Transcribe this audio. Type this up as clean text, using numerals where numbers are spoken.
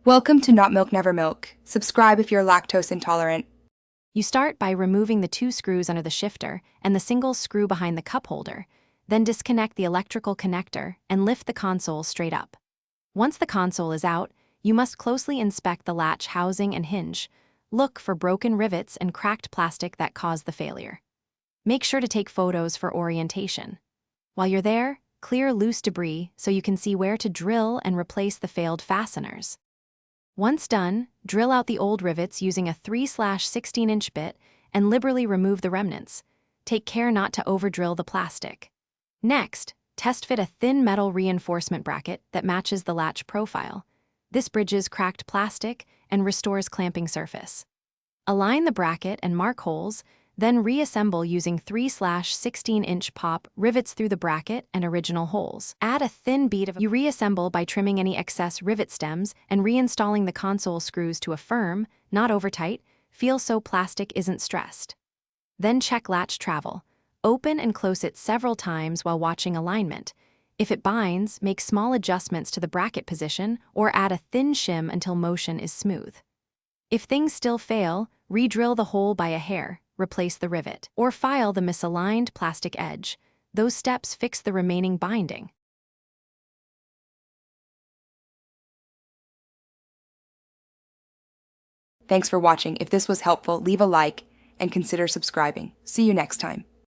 Welcome to Not Milk Never Milk. Subscribe if you're lactose intolerant. You start by removing the 2 screws under the shifter and the single screw behind the cup holder, then disconnect the electrical connector and lift the console straight up. Once the console is out, you must closely inspect the latch housing and hinge. Look for broken rivets and cracked plastic that cause the failure. Make sure to take photos for orientation. While you're there, clear loose debris so you can see where to drill and replace the failed fasteners. Once done, drill out the old rivets using a 3/16-inch bit and liberally remove the remnants. Take care not to over-drill the plastic. Next, test fit a thin metal reinforcement bracket that matches the latch profile. This bridges cracked plastic and restores clamping surface. Align the bracket and mark holes, then reassemble using 3/16-inch pop rivets through the bracket and original holes. Add a thin bead of. You reassemble by trimming any excess rivet stems and reinstalling the console screws to a firm, not over-tight, feel so plastic isn't stressed. Then check latch travel. Open and close it several times while watching alignment. If it binds, make small adjustments to the bracket position or add a thin shim until motion is smooth. If things still fail, re-drill the hole by a hair, replace the rivet, or file the misaligned plastic edge. Those steps fix the remaining binding. Thanks for watching. If this was helpful, leave a like and consider subscribing. See you next time.